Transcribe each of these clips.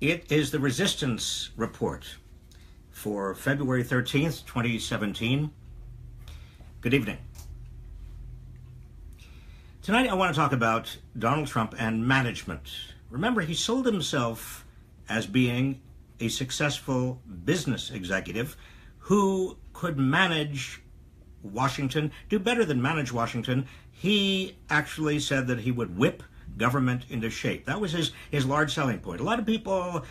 It is the Resistance Report for February 13th, 2017. Good evening. Tonight I want to talk about Donald Trump and management. Remember, he sold himself as being a successful business executive who could manage Washington, do better than manage Washington. He actually said that he would whip government into shape. That was his large selling point. A lot of people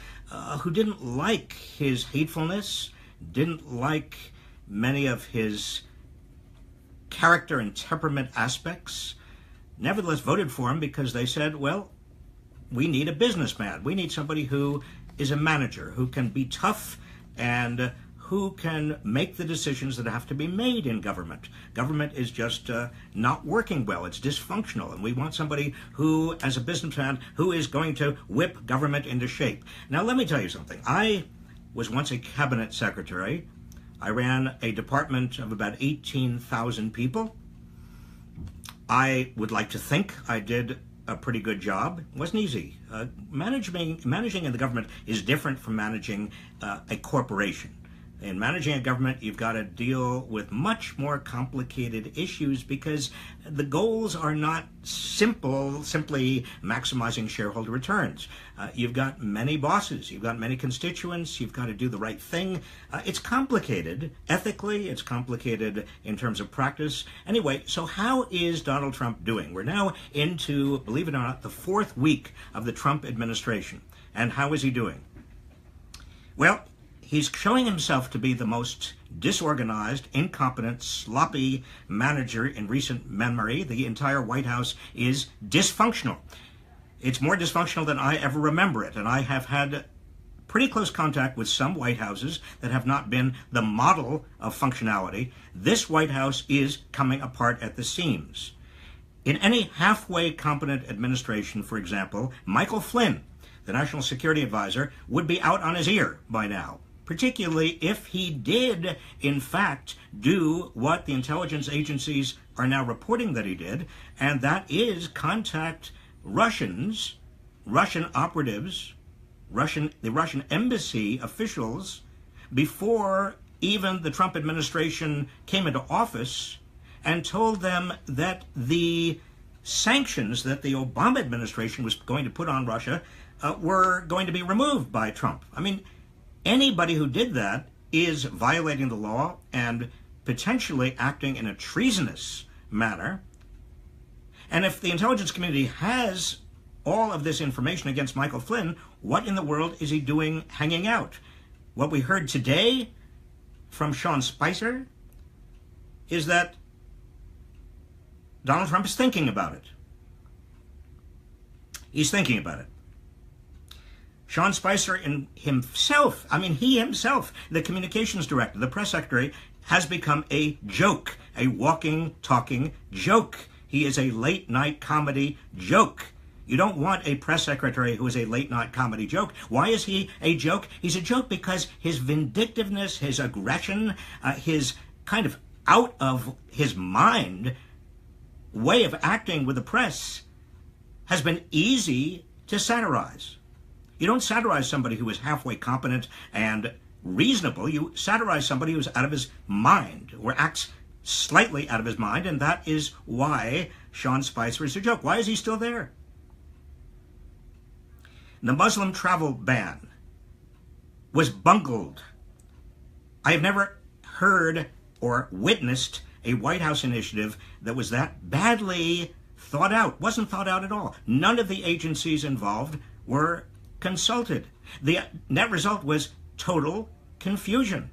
who didn't like his hatefulness, didn't like many of his character and temperament aspects, nevertheless voted for him because they said, well, we need a businessman. We need somebody who is a manager, who can be tough and who can make the decisions that have to be made in government. Government is just not working well. It's dysfunctional. And we want somebody who, as a businessman, who is going to whip government into shape. Now, let me tell you something. I was once a cabinet secretary. I ran a department of about 18,000 people. I would like to think I did a pretty good job. It wasn't easy. Managing in the government is different from managing a corporation. In managing a government, you've got to deal with much more complicated issues because the goals are not simply maximizing shareholder returns. You've got many bosses, you've got many constituents, you've got to do the right thing. It's complicated ethically, it's complicated in terms of practice. Anyway, so how is Donald Trump doing? We're now into, believe it or not, the fourth week of the Trump administration. And how is he doing? Well, he's showing himself to be the most disorganized, incompetent, sloppy manager in recent memory. The entire White House is dysfunctional. It's more dysfunctional than I ever remember it, and I have had pretty close contact with some White Houses that have not been the model of functionality. This White House is coming apart at the seams. In any halfway competent administration, for example, Michael Flynn, the National Security Advisor, would be out on his ear by now, particularly if he did, in fact, do what the intelligence agencies are now reporting that he did, and that is contact Russians, Russian operatives, the Russian embassy officials, before even the Trump administration came into office, and told them that the sanctions that the Obama administration was going to put on Russia were going to be removed by Trump. I mean, anybody who did that is violating the law and potentially acting in a treasonous manner. And if the intelligence community has all of this information against Michael Flynn, what in the world is he doing hanging out? What we heard today from Sean Spicer is that Donald Trump is thinking about it. He's thinking about it. Sean Spicer himself, the communications director, the press secretary, has become a joke, a walking, talking joke. He is a late-night comedy joke. You don't want a press secretary who is a late-night comedy joke. Why is he a joke? He's a joke because his vindictiveness, his aggression, his kind of out of his mind way of acting with the press has been easy to satirize. You don't satirize somebody who is halfway competent and reasonable. You satirize somebody who's out of his mind or acts slightly out of his mind, and that is why Sean Spicer is a joke. Why is he still there? The Muslim travel ban was bungled. I have never heard or witnessed a White House initiative that was that badly thought out. Wasn't thought out at all. None of the agencies involved were consulted. The net result was total confusion.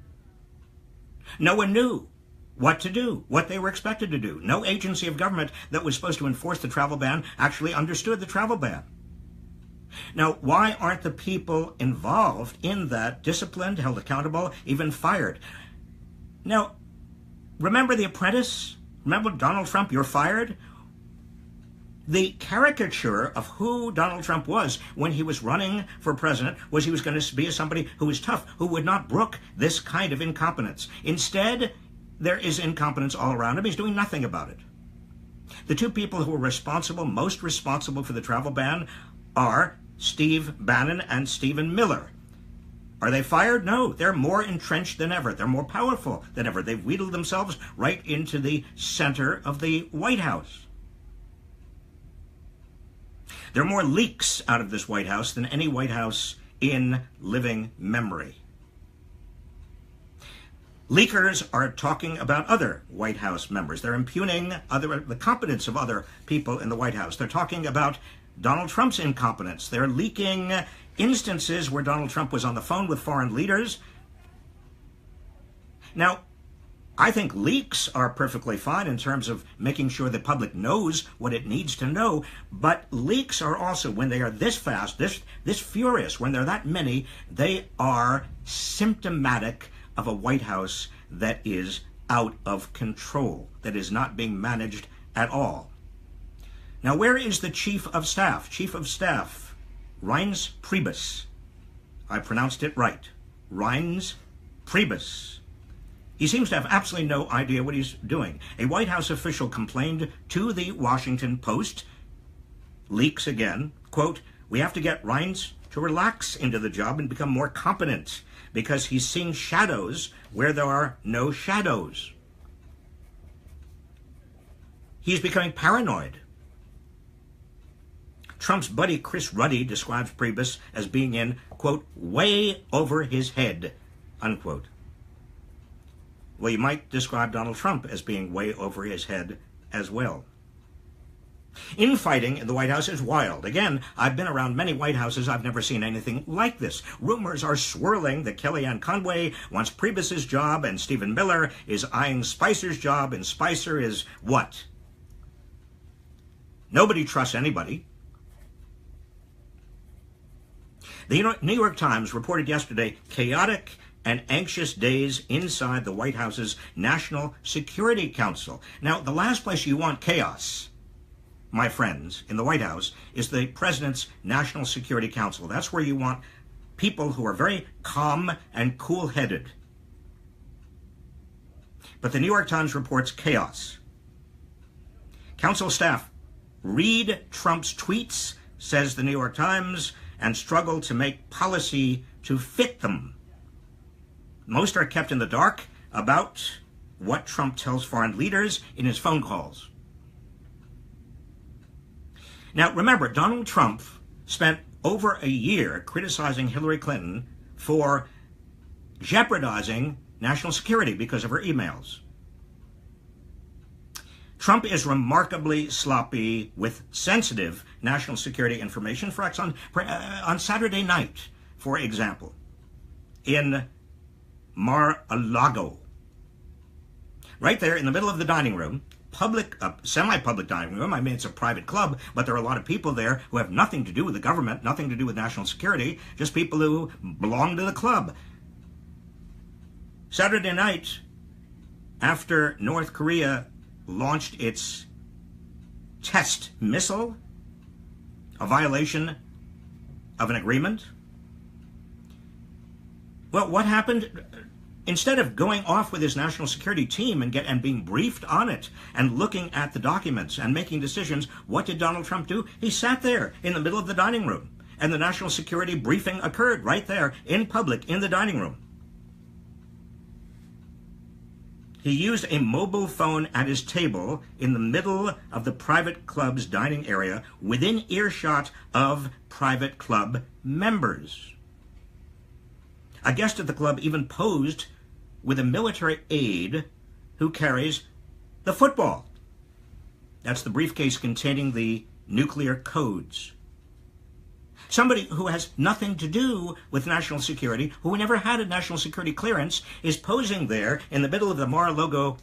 No one knew what to do, what they were expected to do. No agency of government that was supposed to enforce the travel ban actually understood the travel ban. Now, why aren't the people involved in that disciplined, held accountable, even fired? Now, remember The Apprentice? Remember Donald Trump, you're fired? The caricature of who Donald Trump was when he was running for president was he was going to be somebody who was tough, who would not brook this kind of incompetence. Instead, there is incompetence all around him. He's doing nothing about it. The two people who are most responsible for the travel ban are Steve Bannon and Stephen Miller. Are they fired? No, they're more entrenched than ever. They're more powerful than ever. They've wheedled themselves right into the center of the White House. There are more leaks out of this White House than any White House in living memory. Leakers are talking about other White House members. They're impugning the competence of other people in the White House. They're talking about Donald Trump's incompetence. They're leaking instances where Donald Trump was on the phone with foreign leaders. Now, I think leaks are perfectly fine in terms of making sure the public knows what it needs to know, but leaks are also, when they are this fast, this furious, when they're that many, they are symptomatic of a White House that is out of control, that is not being managed at all. Now, where is the Chief of Staff? Chief of Staff, Reince Priebus. I pronounced it right. Reince Priebus. He seems to have absolutely no idea what he's doing. A White House official complained to the Washington Post, leaks again, quote, "We have to get Reince to relax into the job and become more competent because he's seeing shadows where there are no shadows. He's becoming paranoid." Trump's buddy Chris Ruddy describes Priebus as being in, quote, "way over his head," unquote. Well, you might describe Donald Trump as being way over his head as well. Infighting in the White House is wild. Again, I've been around many White Houses. I've never seen anything like this. Rumors are swirling that Kellyanne Conway wants Priebus's job and Stephen Miller is eyeing Spicer's job, and Spicer is what? Nobody trusts anybody. The New York Times reported yesterday chaotic and anxious days inside the White House's National Security Council. Now, the last place you want chaos, my friends, in the White House is the President's National Security Council. That's where you want people who are very calm and cool-headed. But the New York Times reports chaos. Council staff read Trump's tweets, says the New York Times, and struggle to make policy to fit them. Most are kept in the dark about what Trump tells foreign leaders in his phone calls. Now, remember, Donald Trump spent over a year criticizing Hillary Clinton for jeopardizing national security because of her emails. Trump is remarkably sloppy with sensitive national security information. For example, on Saturday night, for example, in Mar-a-Lago, right there in the middle of the dining room, public, semi-public dining room. I mean, it's a private club, but there are a lot of people there who have nothing to do with the government, nothing to do with national security, just people who belong to the club. Saturday night, after North Korea launched its test missile, a violation of an agreement. Well, what happened? Instead of going off with his national security team and being briefed on it and looking at the documents and making decisions, what did Donald Trump do? He sat there in the middle of the dining room, and the national security briefing occurred right there in public in the dining room. He used a mobile phone at his table in the middle of the private club's dining area within earshot of private club members. A guest at the club even posed with a military aide who carries the football. That's the briefcase containing the nuclear codes. Somebody who has nothing to do with national security, who never had a national security clearance, is posing there in the middle of the Mar-a-Lago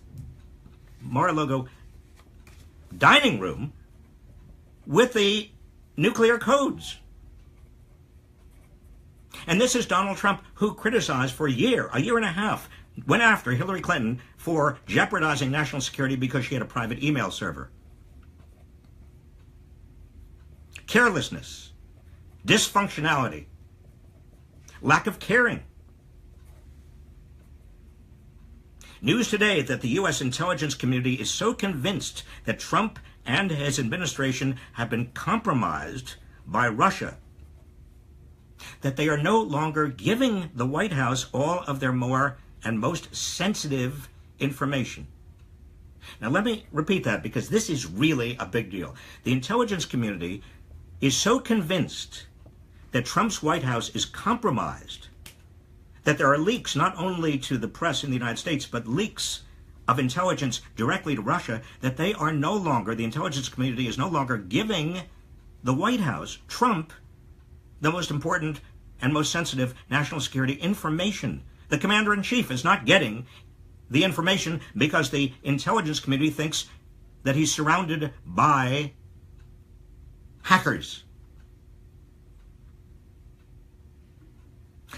dining room with the nuclear codes. And this is Donald Trump, who criticized for a year and a half, went after Hillary Clinton for jeopardizing national security because she had a private email server. Carelessness. Dysfunctionality, lack of caring. News today that the U.S. intelligence community is so convinced that Trump and his administration have been compromised by Russia that they are no longer giving the White House all of their more and most sensitive information. Now, let me repeat that, because this is really a big deal. The intelligence community is so convinced that Trump's White House is compromised, that there are leaks not only to the press in the United States, but leaks of intelligence directly to Russia, that they are no longer, the intelligence community is no longer giving the White House, Trump, the most important and most sensitive national security information. The commander-in-chief is not getting the information because the intelligence community thinks that he's surrounded by hackers.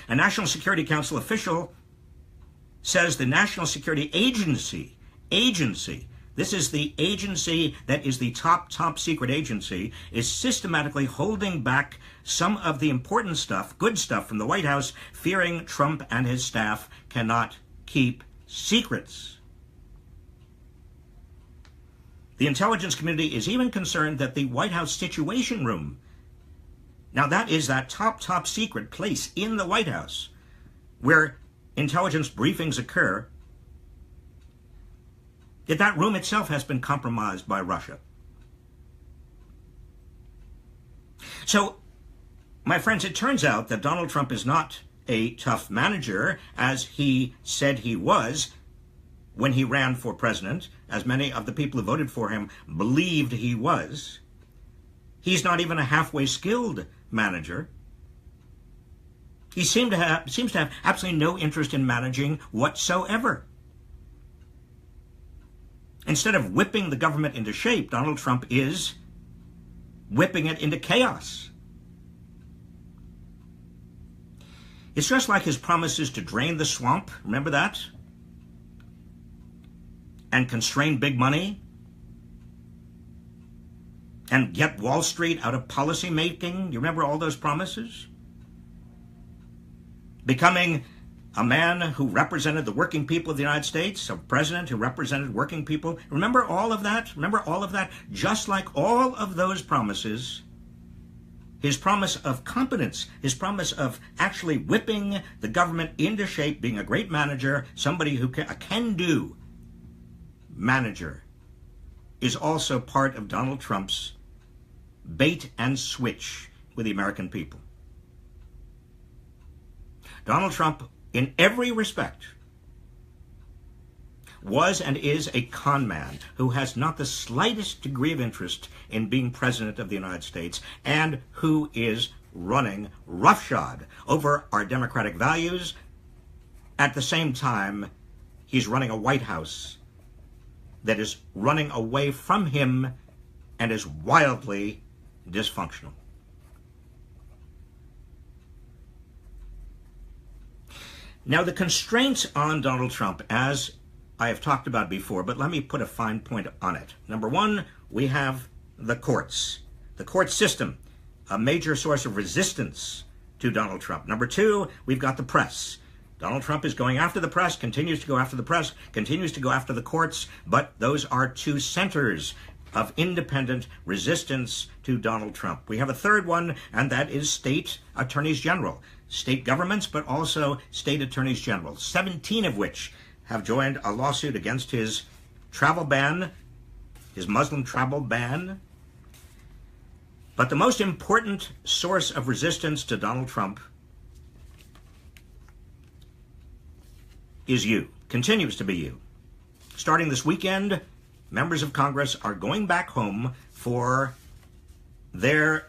A National Security Council official says the National Security Agency, this is the agency that is the top secret agency, is systematically holding back some of the important stuff, good stuff from the White House, fearing Trump and his staff cannot keep secrets. The intelligence community is even concerned that the White House Situation Room, now that is that top secret place in the White House where intelligence briefings occur, that room itself has been compromised by Russia. So, my friends, it turns out that Donald Trump is not a tough manager, as he said he was when he ran for president, as many of the people who voted for him believed he was. He's not even a halfway skilled manager. He seems to have absolutely no interest in managing whatsoever. Instead of whipping the government into shape, Donald Trump is whipping it into chaos. It's just like his promises to drain the swamp, remember that? And constrain big money? And get Wall Street out of policy making? You remember all those promises? Becoming a man who represented the working people of the United States, a president who represented working people. Remember all of that? Remember all of that? Just like all of those promises, his promise of competence, his promise of actually whipping the government into shape, being a great manager, somebody who a can-do manager, is also part of Donald Trump's bait and switch with the American people. Donald Trump, in every respect, was and is a con man who has not the slightest degree of interest in being president of the United States, and who is running roughshod over our democratic values. At the same time, he's running a White House that is running away from him and is wildly dysfunctional. Now, the constraints on Donald Trump, as I have talked about before, but let me put a fine point on it. Number one, we have the courts. The court system, a major source of resistance to Donald Trump. Number two, we've got the press. Donald Trump is going after the press, continues to go after the press, continues to go after the courts, but those are two centers of independent resistance to Donald Trump. We have a third one, and that is state attorneys general. State governments, but also state attorneys general, 17 of which have joined a lawsuit against his travel ban, his Muslim travel ban. But the most important source of resistance to Donald Trump is you, continues to be you. Starting this weekend, members of Congress are going back home for their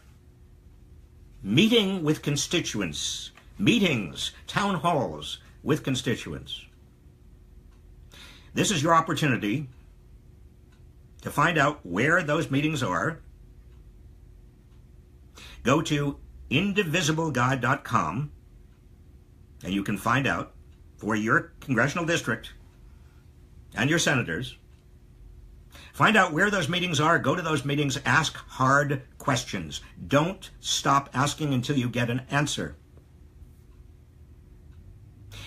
meeting with constituents, meetings, town halls with constituents. This is your opportunity to find out where those meetings are. Go to indivisibleguide.com and you can find out for your congressional district and your senators. Find out where those meetings are. Go to those meetings. Ask hard questions. Don't stop asking until you get an answer.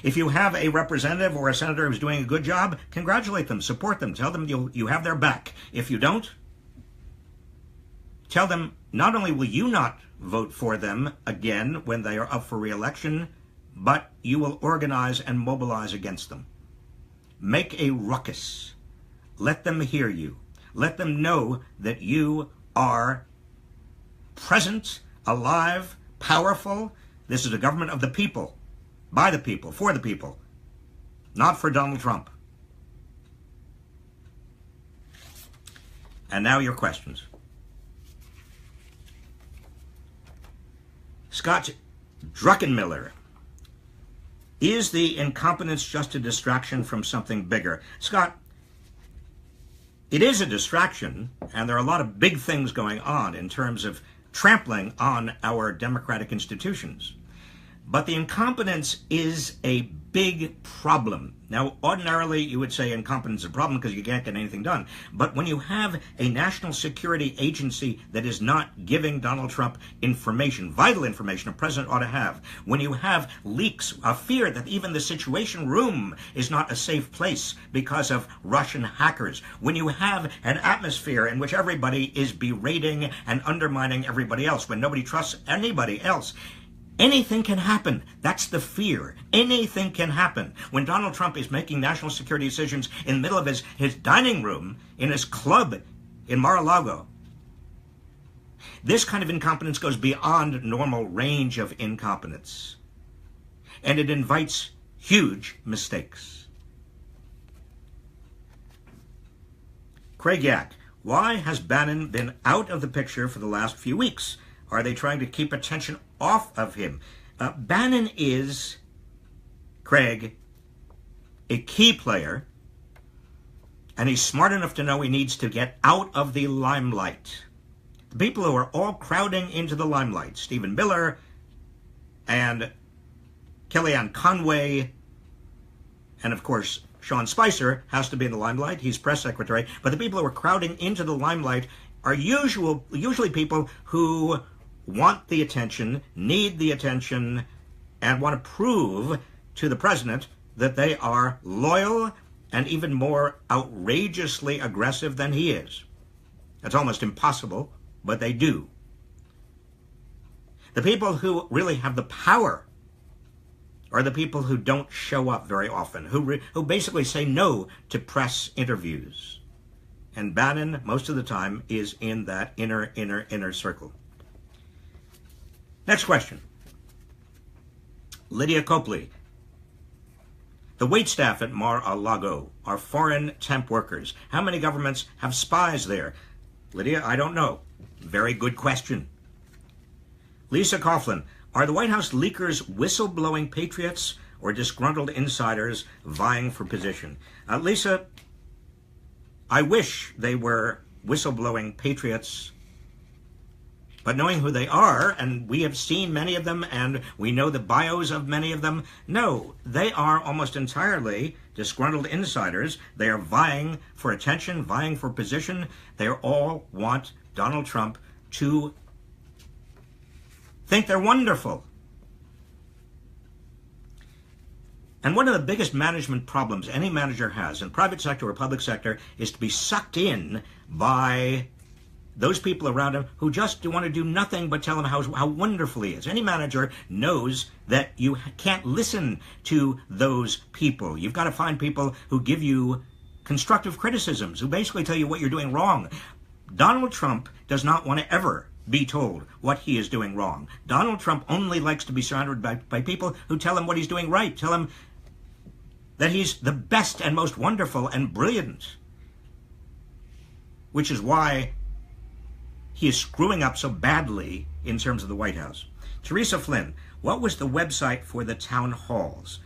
If you have a representative or a senator who's doing a good job, congratulate them, support them, tell them you have their back. If you don't, tell them not only will you not vote for them again when they are up for re-election, but you will organize and mobilize against them. Make a ruckus. Let them hear you. Let them know that you are present, alive, powerful. This is a government of the people, by the people, for the people, not for Donald Trump. And now your questions. Scott Druckenmiller. Is the incompetence just a distraction from something bigger? Scott, it is a distraction, and there are a lot of big things going on in terms of trampling on our democratic institutions. But the incompetence is a big problem. Now, ordinarily, you would say incompetence is a problem because you can't get anything done. But when you have a national security agency that is not giving Donald Trump information, vital information a president ought to have, when you have leaks, a fear that even the Situation Room is not a safe place because of Russian hackers, when you have an atmosphere in which everybody is berating and undermining everybody else, when nobody trusts anybody else, anything can happen. That's the fear. Anything can happen. When Donald Trump is making national security decisions in the middle of his dining room, in his club in Mar-a-Lago, this kind of incompetence goes beyond normal range of incompetence. And it invites huge mistakes. Craig Yak, why has Bannon been out of the picture for the last few weeks? Are they trying to keep attention off of him? Bannon is, Craig, a key player, and he's smart enough to know he needs to get out of the limelight. The people who are all crowding into the limelight, Stephen Miller and Kellyanne Conway, and of course, Sean Spicer has to be in the limelight. He's press secretary. But the people who are crowding into the limelight are usually people who want the attention, need the attention, and want to prove to the president that they are loyal and even more outrageously aggressive than he is. That's almost impossible, but they do. The people who really have the power are the people who don't show up very often, who basically say no to press interviews. And Bannon, most of the time, is in that inner circle. Next question. Lydia Copley. The waitstaff at Mar-a-Lago are foreign temp workers. How many governments have spies there? Lydia, I don't know. Very good question. Lisa Coughlin. Are the White House leakers whistleblowing patriots or disgruntled insiders vying for position? Lisa, I wish they were whistleblowing patriots, but knowing who they are, and we have seen many of them, and we know the bios of many of them, no, they are almost entirely disgruntled insiders. They are vying for attention, vying for position. They all want Donald Trump to think they're wonderful. And one of the biggest management problems any manager has, in private sector or public sector, is to be sucked in by those people around him who just want to do nothing but tell him how wonderful he is. Any manager knows that you can't listen to those people. You've got to find people who give you constructive criticisms, who basically tell you what you're doing wrong. Donald Trump does not want to ever be told what he is doing wrong. Donald Trump only likes to be surrounded by people who tell him what he's doing right, tell him that he's the best and most wonderful and brilliant, which is why he is screwing up so badly in terms of the White House. Teresa Flynn, what was the website for the town halls?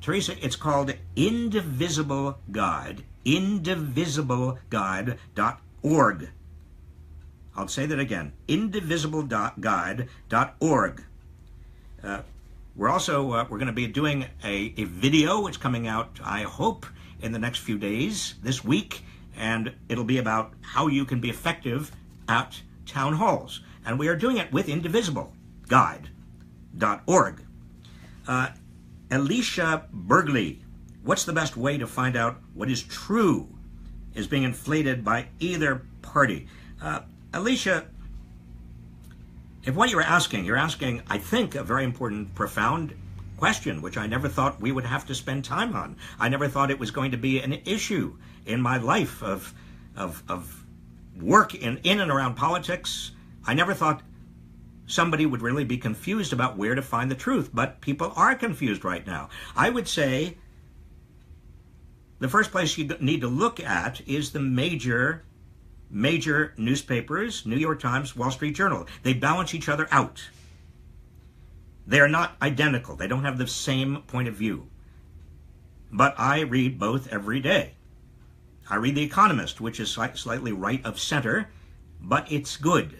Teresa, it's called Indivisible Guide, indivisibleguide.org. I'll say that again, indivisibleguide.org. We're also we're going to be doing a video. It's coming out, I hope, in the next few days, this week, and it'll be about how you can be effective at town halls. And we are doing it with indivisibleguide.org. Alicia Bergley, what's the best way to find out what is true is being inflated by either party? Alicia, If what you're asking, I think, a very important, profound question, which I never thought we would have to spend time on. I never thought it was going to be an issue in my life of work in and around politics. I never thought somebody would really be confused about where to find the truth, but people are confused right now. I would say the first place you need to look at is the major newspapers, New York Times, Wall Street Journal. They balance each other out. They are not identical. They don't have the same point of view. But I read both every day. I read The Economist, which is slightly right of center, but it's good.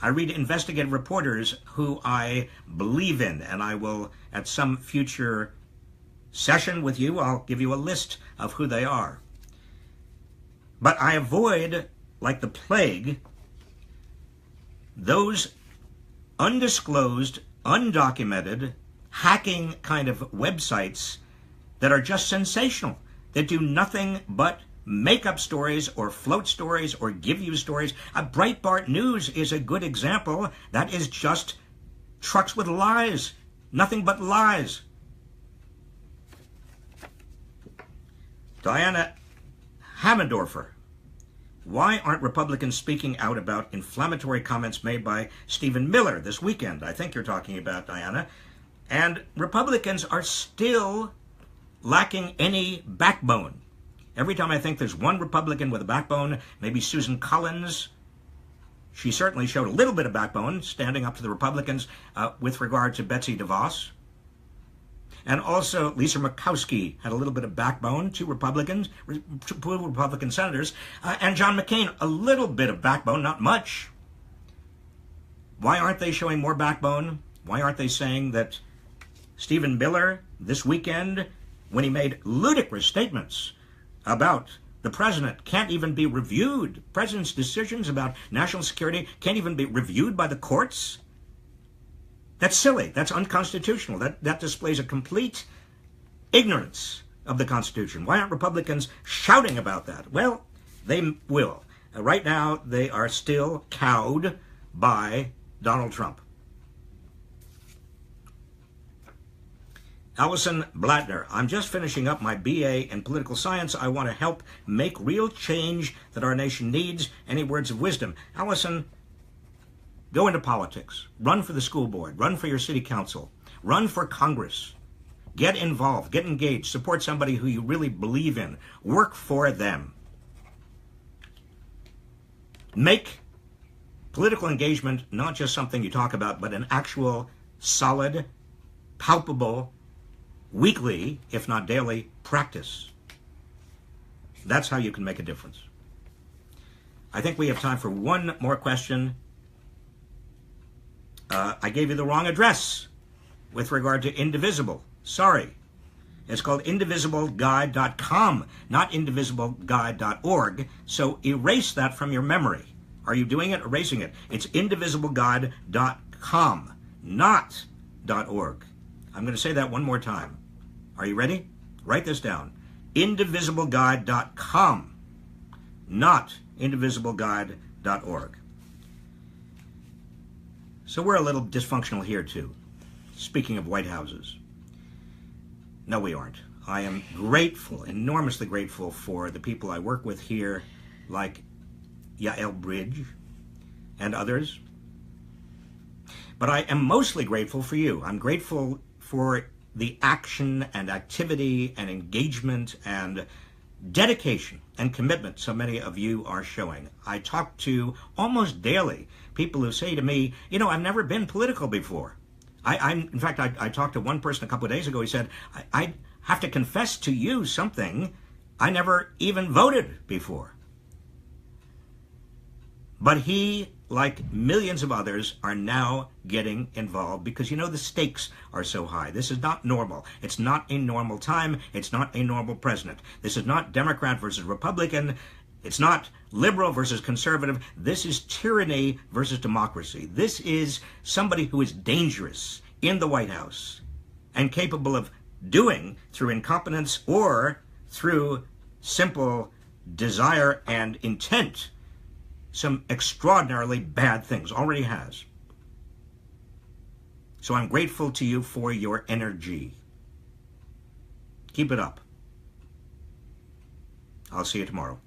I read investigative reporters who I believe in, and I will, at some future session with you, I'll give you a list of who they are. But I avoid, like the plague, those undisclosed, undocumented, hacking kind of websites that are just sensational, that do nothing but make up stories or float stories or give you stories. Breitbart News is a good example. That is just trucks with lies, nothing but lies. Diana Hammendorfer. Why aren't Republicans speaking out about inflammatory comments made by Stephen Miller this weekend? I think you're talking about, Diana. And Republicans are still lacking any backbone. Every time I think there's one Republican with a backbone, maybe Susan Collins, she certainly showed a little bit of backbone standing up to the Republicans with regard to Betsy DeVos. And also Lisa Murkowski had a little bit of backbone, two Republican senators, and John McCain, a little bit of backbone, not much. Why aren't they showing more backbone? Why aren't they saying that Stephen Miller this weekend, when he made ludicrous statements about the president, can't even be reviewed? The president's decisions about national security can't even be reviewed by the courts? That's silly. That's unconstitutional. That displays a complete ignorance of the Constitution. Why aren't Republicans shouting about that? Well, they will. Right now, they are still cowed by Donald Trump. Allison Blattner, I'm just finishing up my BA in political science. I want to help make real change that our nation needs. Any words of wisdom? Allison, go into politics. Run for the school board. Run for your city council. Run for Congress. Get involved. Get engaged. Support somebody who you really believe in. Work for them. Make political engagement not just something you talk about, but an actual, solid, palpable, weekly, if not daily, practice. That's how you can make a difference. I think we have time for one more question. I gave you the wrong address with regard to Indivisible. Sorry. It's called indivisibleguide.com, not indivisibleguide.org. So erase that from your memory. Are you doing it? Erasing it. It's indivisibleguide.com, not .org. I'm going to say that one more time. Are you ready? Write this down. Indivisibleguide.com, not indivisibleguide.org. So we're a little dysfunctional here, too. Speaking of White Houses. No, we aren't. I am grateful, enormously grateful for the people I work with here, like Yael Bridge and others. But I am mostly grateful for you. I'm grateful for the action and activity and engagement and dedication and commitment so many of you are showing. I talk to almost daily people who say to me, you know, I've never been political before. In fact, I talked to one person a couple of days ago. He said, I have to confess to you something. I never even voted before. But he, like millions of others, are now getting involved because, you know, the stakes are so high. This is not normal. It's not a normal time. It's not a normal president. This is not Democrat versus Republican. It's not liberal versus conservative. This is tyranny versus democracy. This is somebody who is dangerous in the White House and capable of doing, through incompetence or through simple desire and intent, some extraordinarily bad things. Already has. So I'm grateful to you for your energy. Keep it up. I'll see you tomorrow.